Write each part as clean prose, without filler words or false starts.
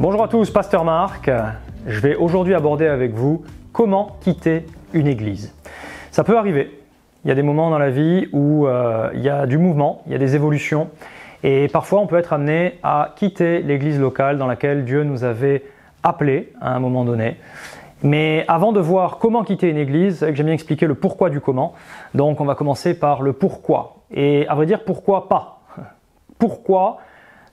Bonjour à tous, Pasteur Marc. Je vais aujourd'hui aborder avec vous comment quitter une église. Ça peut arriver. Il y a des moments dans la vie où il y a du mouvement, il y a des évolutions et parfois on peut être amené à quitter l'église locale dans laquelle Dieu nous avait appelés à un moment donné. Mais avant de voir comment quitter une église, j'aime bien expliquer le pourquoi du comment. Donc on va commencer par le pourquoi. Et à vrai dire, pourquoi pas? Pourquoi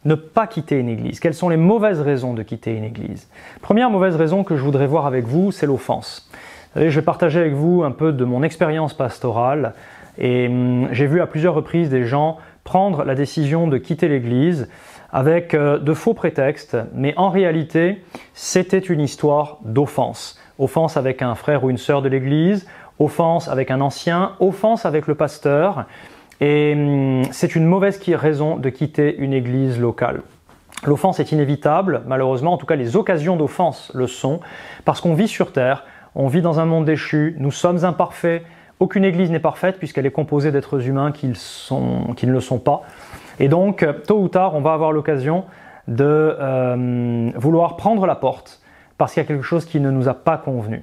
ne pas quitter une église? Quelles sont les mauvaises raisons de quitter une église? Première mauvaise raison que je voudrais voir avec vous, c'est l'offense. Vous savez, je vais partager avec vous un peu de mon expérience pastorale et j'ai vu à plusieurs reprises des gens prendre la décision de quitter l'église avec de faux prétextes, mais en réalité, c'était une histoire d'offense. Offense avec un frère ou une sœur de l'église, offense avec un ancien, offense avec le pasteur. Et c'est une mauvaise raison de quitter une église locale. L'offense est inévitable, malheureusement, en tout cas les occasions d'offense le sont, parce qu'on vit sur terre, on vit dans un monde déchu, nous sommes imparfaits, aucune église n'est parfaite puisqu'elle est composée d'êtres humains qui ne le sont pas. Et donc, tôt ou tard, on va avoir l'occasion de vouloir prendre la porte parce qu'il y a quelque chose qui ne nous a pas convenu.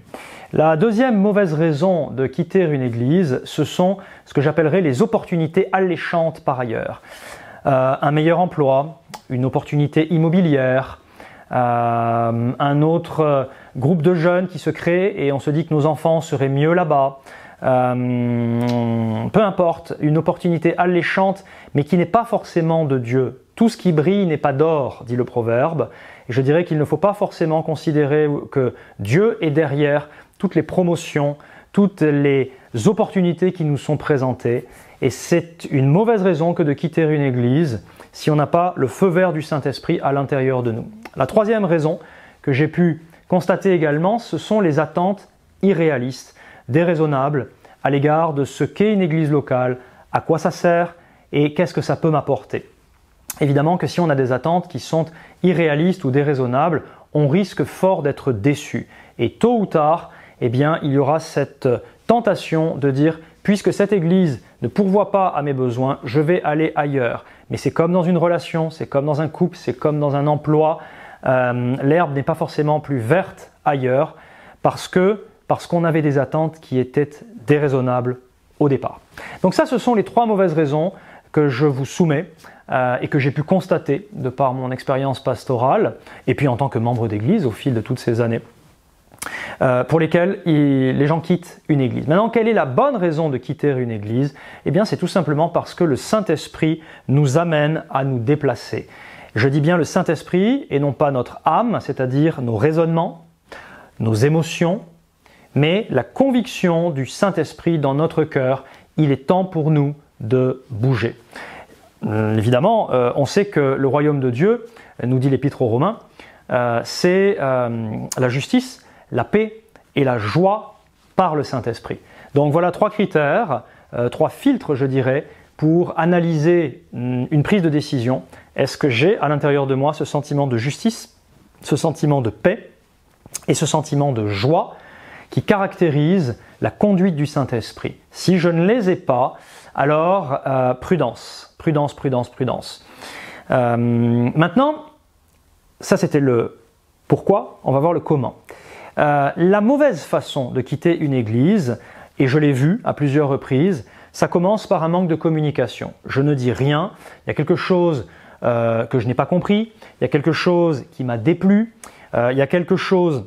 La deuxième mauvaise raison de quitter une église, ce sont ce que j'appellerais les opportunités alléchantes par ailleurs. Un meilleur emploi, une opportunité immobilière, un autre groupe de jeunes qui se crée et on se dit que nos enfants seraient mieux là-bas. Peu importe, une opportunité alléchante, mais qui n'est pas forcément de Dieu. Tout ce qui brille n'est pas d'or, dit le proverbe. Et je dirais qu'il ne faut pas forcément considérer que Dieu est derrière toutes les promotions, toutes les opportunités qui nous sont présentées. Et c'est une mauvaise raison que de quitter une église si on n'a pas le feu vert du Saint-Esprit à l'intérieur de nous. La troisième raison que j'ai pu constater également, ce sont les attentes irréalistes, déraisonnables à l'égard de ce qu'est une église locale, à quoi ça sert et qu'est-ce que ça peut m'apporter. Évidemment que si on a des attentes qui sont irréalistes ou déraisonnables, on risque fort d'être déçu. Et tôt ou tard, eh bien, il y aura cette tentation de dire « puisque cette église ne pourvoit pas à mes besoins, je vais aller ailleurs ». Mais c'est comme dans une relation, c'est comme dans un couple, c'est comme dans un emploi. L'herbe n'est pas forcément plus verte ailleurs parce qu'on avait des attentes qui étaient déraisonnables au départ. Donc ça, ce sont les trois mauvaises raisons que je vous soumets et que j'ai pu constater de par mon expérience pastorale et puis en tant que membre d'église au fil de toutes ces années pour lesquelles les gens quittent une église. Maintenant, quelle est la bonne raison de quitter une église? Eh bien, c'est tout simplement parce que le Saint-Esprit nous amène à nous déplacer. Je dis bien le Saint-Esprit et non pas notre âme, c'est-à-dire nos raisonnements, nos émotions, mais la conviction du Saint-Esprit dans notre cœur. Il est temps pour nous de bouger. Évidemment, on sait que le royaume de Dieu, nous dit l'Épître aux Romains, c'est la justice, la paix et la joie par le Saint-Esprit. Donc voilà trois critères, trois filtres je dirais, pour analyser une prise de décision. Est-ce que j'ai à l'intérieur de moi ce sentiment de justice, ce sentiment de paix et ce sentiment de joie qui caractérise la conduite du Saint-Esprit? Si je ne les ai pas, alors prudence, prudence, prudence, prudence. Maintenant, ça c'était le pourquoi, on va voir le comment. La mauvaise façon de quitter une église, et je l'ai vu à plusieurs reprises, ça commence par un manque de communication. Je ne dis rien, il y a quelque chose que je n'ai pas compris, il y a quelque chose qui m'a déplu, il y a quelque chose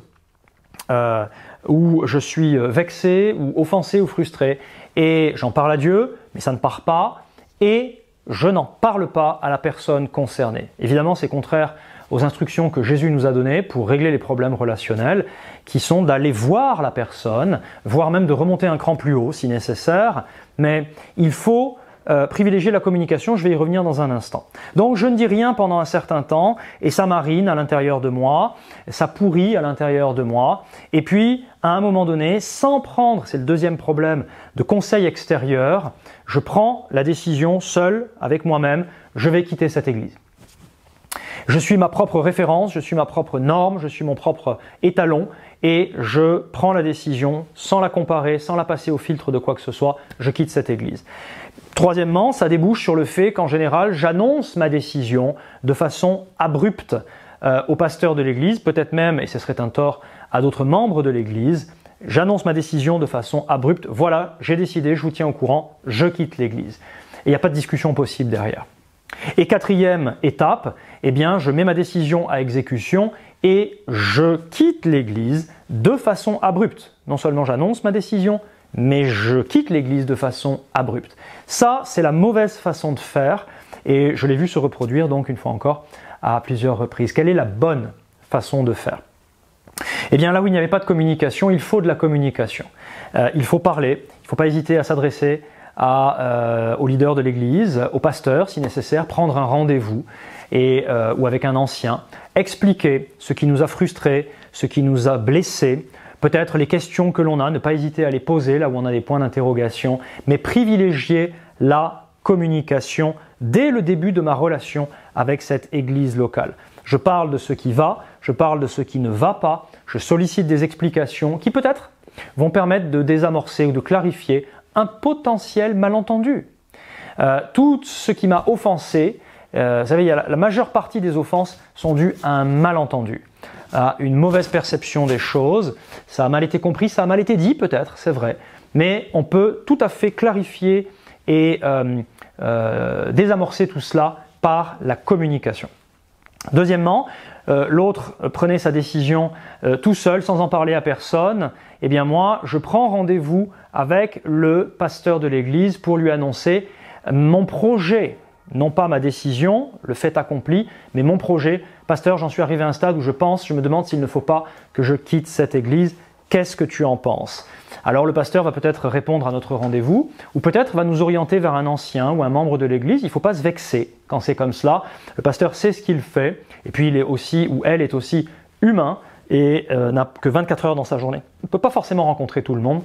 où je suis vexé ou offensé ou frustré et j'en parle à Dieu, mais ça ne part pas et je n'en parle pas à la personne concernée. Évidemment, c'est contraire aux instructions que Jésus nous a données pour régler les problèmes relationnels, qui sont d'aller voir la personne, voire même de remonter un cran plus haut si nécessaire, mais il faut privilégier la communication, je vais y revenir dans un instant. Donc je ne dis rien pendant un certain temps et ça marine à l'intérieur de moi, ça pourrit à l'intérieur de moi et puis à un moment donné, sans prendre, c'est le deuxième problème, de conseils extérieurs, je prends la décision seul avec moi-même, je vais quitter cette église. Je suis ma propre référence, je suis ma propre norme, je suis mon propre étalon et je prends la décision sans la comparer, sans la passer au filtre de quoi que ce soit, je quitte cette église. Troisièmement, ça débouche sur le fait qu'en général, j'annonce ma décision de façon abrupte, au pasteur de l'Église, peut-être même, et ce serait un tort, à d'autres membres de l'Église, j'annonce ma décision de façon abrupte, voilà, j'ai décidé, je vous tiens au courant, je quitte l'Église. Et il n'y a pas de discussion possible derrière. Et quatrième étape, eh bien, je mets ma décision à exécution et je quitte l'Église de façon abrupte. Non seulement j'annonce ma décision, mais je quitte l'Église de façon abrupte. Ça, c'est la mauvaise façon de faire et je l'ai vu se reproduire donc une fois encore à plusieurs reprises. Quelle est la bonne façon de faire? Eh bien là où il n'y avait pas de communication, il faut de la communication. Il faut parler, il ne faut pas hésiter à s'adresser au leader de l'Église, au pasteur si nécessaire, prendre un rendez-vous ou avec un ancien, expliquer ce qui nous a frustrés, ce qui nous a blessés, peut-être les questions que l'on a, ne pas hésiter à les poser là où on a des points d'interrogation, mais privilégier la communication dès le début de ma relation avec cette Église locale. Je parle de ce qui va, je parle de ce qui ne va pas, je sollicite des explications qui peut-être vont permettre de désamorcer ou de clarifier un potentiel malentendu. Tout ce qui m'a offensé, vous savez, la majeure partie des offenses sont dues à un malentendu, à une mauvaise perception des choses. Ça a mal été compris, ça a mal été dit peut-être, c'est vrai, mais on peut tout à fait clarifier et désamorcer tout cela par la communication. Deuxièmement, l'autre prenait sa décision tout seul, sans en parler à personne. Eh bien moi, je prends rendez-vous avec le pasteur de l'Église pour lui annoncer mon projet, non pas ma décision, le fait accompli, mais mon projet. Pasteur, j'en suis arrivé à un stade où je me demande s'il ne faut pas que je quitte cette Église. Qu'est-ce que tu en penses? Alors le pasteur va peut-être répondre à notre rendez-vous, ou peut-être va nous orienter vers un ancien ou un membre de l'Église. Il ne faut pas se vexer quand c'est comme cela. Le pasteur sait ce qu'il fait, et puis il est aussi, ou elle est aussi humain, et n'a que 24 heures dans sa journée. On ne peut pas forcément rencontrer tout le monde.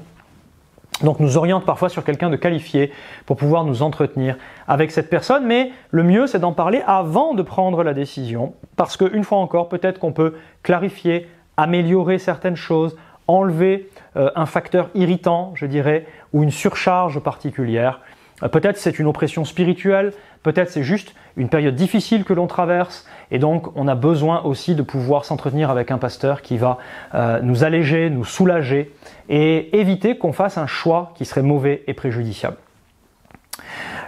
Donc nous oriente parfois sur quelqu'un de qualifié pour pouvoir nous entretenir avec cette personne, mais le mieux c'est d'en parler avant de prendre la décision, parce qu'une fois encore, peut-être qu'on peut clarifier, améliorer certaines choses, enlever un facteur irritant, je dirais, ou une surcharge particulière. Peut-être c'est une oppression spirituelle, peut-être c'est juste une période difficile que l'on traverse, et donc on a besoin aussi de pouvoir s'entretenir avec un pasteur qui va nous alléger, nous soulager, et éviter qu'on fasse un choix qui serait mauvais et préjudiciable.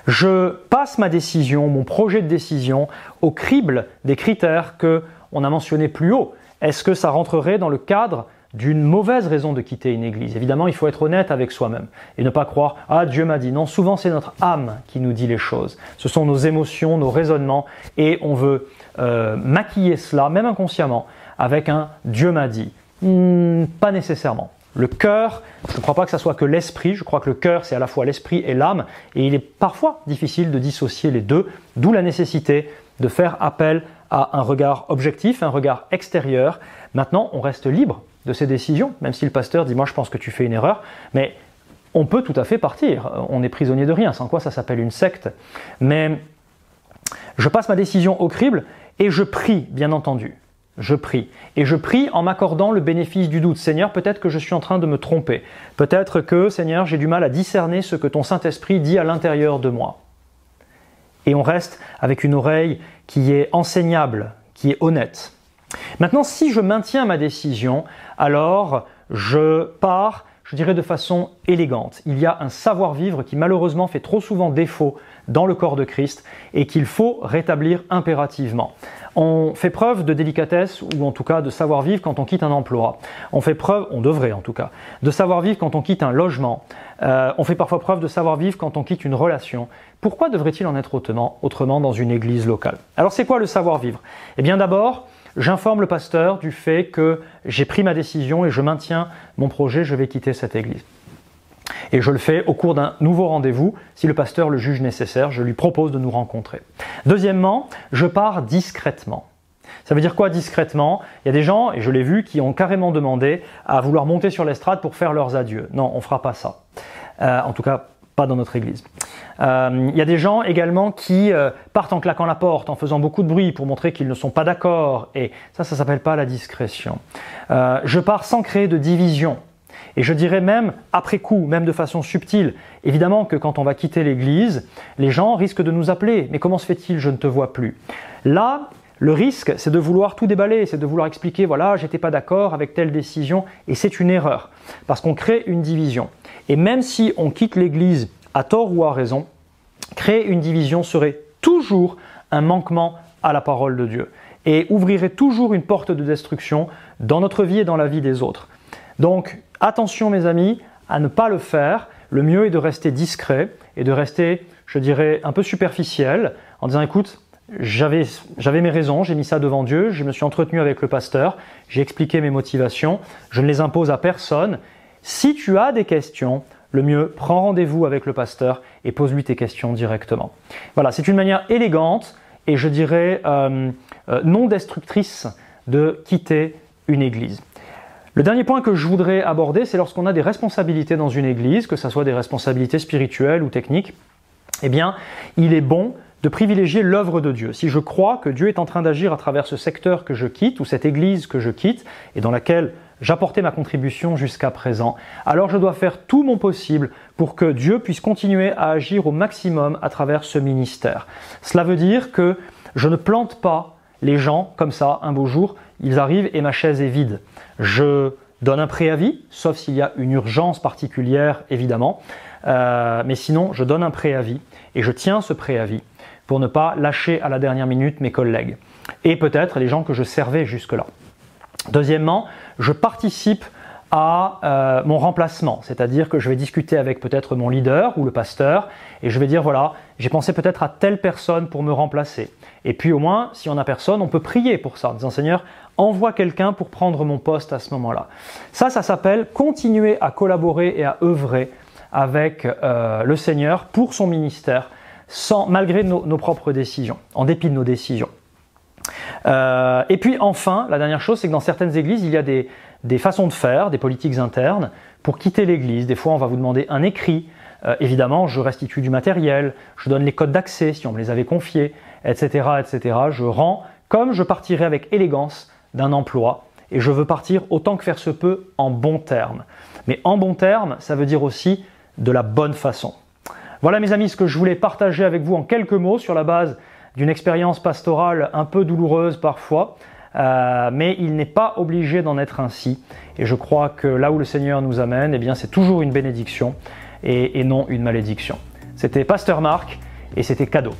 Je passe ma décision, mon projet de décision, au crible des critères qu'on a mentionnés plus haut. Est-ce que ça rentrerait dans le cadre d'une mauvaise raison de quitter une église? Évidemment, il faut être honnête avec soi-même et ne pas croire « Ah, Dieu m'a dit ». Non, souvent c'est notre âme qui nous dit les choses. Ce sont nos émotions, nos raisonnements, et on veut maquiller cela, même inconsciemment, avec un « Dieu m'a dit ». Pas nécessairement. Le cœur, je ne crois pas que ça soit que l'esprit, je crois que le cœur c'est à la fois l'esprit et l'âme, et il est parfois difficile de dissocier les deux, d'où la nécessité de faire appel à un regard objectif, un regard extérieur. Maintenant, on reste libre de ses décisions, même si le pasteur dit « moi je pense que tu fais une erreur », mais on peut tout à fait partir, on est prisonnier de rien, sans quoi ça s'appelle une secte. Mais je passe ma décision au crible et je prie, bien entendu. Je prie. Et je prie en m'accordant le bénéfice du doute. Seigneur, peut-être que je suis en train de me tromper. Peut-être que, Seigneur, j'ai du mal à discerner ce que ton Saint-Esprit dit à l'intérieur de moi. Et on reste avec une oreille qui est enseignable, qui est honnête. Maintenant, si je maintiens ma décision, alors je pars, je dirais de façon élégante. Il y a un savoir-vivre qui malheureusement fait trop souvent défaut dans le corps de Christ et qu'il faut rétablir impérativement. On fait preuve de délicatesse ou en tout cas de savoir-vivre quand on quitte un emploi. On fait preuve, on devrait en tout cas, de savoir-vivre quand on quitte un logement. On fait parfois preuve de savoir-vivre quand on quitte une relation. Pourquoi devrait-il en être autrement dans une église locale? Alors c'est quoi le savoir-vivre? Eh bien d'abord, j'informe le pasteur du fait que j'ai pris ma décision et je maintiens mon projet, je vais quitter cette église. Et je le fais au cours d'un nouveau rendez-vous. Si le pasteur le juge nécessaire, je lui propose de nous rencontrer. Deuxièmement, je pars discrètement. Ça veut dire quoi discrètement? Il y a des gens, et je l'ai vu, qui ont carrément demandé à vouloir monter sur l'estrade pour faire leurs adieux. Non, on ne fera pas ça. En tout cas, pas dans notre église. Il y a des gens également qui partent en claquant la porte, en faisant beaucoup de bruit pour montrer qu'ils ne sont pas d'accord. Et ça s'appelle pas la discrétion. Je pars sans créer de division. Et je dirais même après coup, même de façon subtile. Évidemment que quand on va quitter l'église, les gens risquent de nous appeler. Mais comment se fait-il, je ne te vois plus? Là, Le risque, c'est de vouloir tout déballer, c'est de vouloir expliquer, voilà, j'étais pas d'accord avec telle décision, et c'est une erreur, parce qu'on crée une division. Et même si on quitte l'Église à tort ou à raison, créer une division serait toujours un manquement à la parole de Dieu, et ouvrirait toujours une porte de destruction dans notre vie et dans la vie des autres. Donc, attention mes amis, à ne pas le faire. Le mieux est de rester discret et de rester, je dirais, un peu superficiel, en disant, écoute, j'avais mes raisons, j'ai mis ça devant Dieu, je me suis entretenu avec le pasteur, j'ai expliqué mes motivations, je ne les impose à personne. Si tu as des questions, le mieux, prends rendez-vous avec le pasteur et pose-lui tes questions directement. Voilà, c'est une manière élégante et je dirais non destructrice de quitter une église. Le dernier point que je voudrais aborder, c'est lorsqu'on a des responsabilités dans une église, que ce soit des responsabilités spirituelles ou techniques, eh bien, il est bon de privilégier l'œuvre de Dieu. Si je crois que Dieu est en train d'agir à travers ce secteur que je quitte ou cette église que je quitte et dans laquelle j'apportais ma contribution jusqu'à présent, alors je dois faire tout mon possible pour que Dieu puisse continuer à agir au maximum à travers ce ministère. Cela veut dire que je ne plante pas les gens comme ça, un beau jour, ils arrivent et ma chaise est vide. Je donne un préavis, sauf s'il y a une urgence particulière évidemment, mais sinon je donne un préavis et je tiens ce préavis pour ne pas lâcher à la dernière minute mes collègues et peut-être les gens que je servais jusque-là. Deuxièmement, je participe à mon remplacement, c'est-à-dire que je vais discuter avec peut-être mon leader ou le pasteur et je vais dire voilà, j'ai pensé peut-être à telle personne pour me remplacer. Et puis au moins, si on n'a personne, on peut prier pour ça, en disant Seigneur, envoie quelqu'un pour prendre mon poste à ce moment-là. Ça s'appelle continuer à collaborer et à œuvrer avec le Seigneur pour son ministère, malgré nos propres décisions, en dépit de nos décisions. Et puis enfin, la dernière chose, c'est que dans certaines églises, il y a des façons de faire, des politiques internes pour quitter l'église. Des fois, on va vous demander un écrit. Évidemment, je restitue du matériel, je donne les codes d'accès si on me les avait confiés, etc., etc. Je rends comme je partirai avec élégance d'un emploi et je veux partir autant que faire se peut en bons termes. Mais en bons termes, ça veut dire aussi de la bonne façon. Voilà mes amis ce que je voulais partager avec vous en quelques mots sur la base d'une expérience pastorale un peu douloureuse parfois, mais il n'est pas obligé d'en être ainsi. Et je crois que là où le Seigneur nous amène, eh bien, c'est toujours une bénédiction et non une malédiction. C'était Pasteur Marc et c'était cadeau.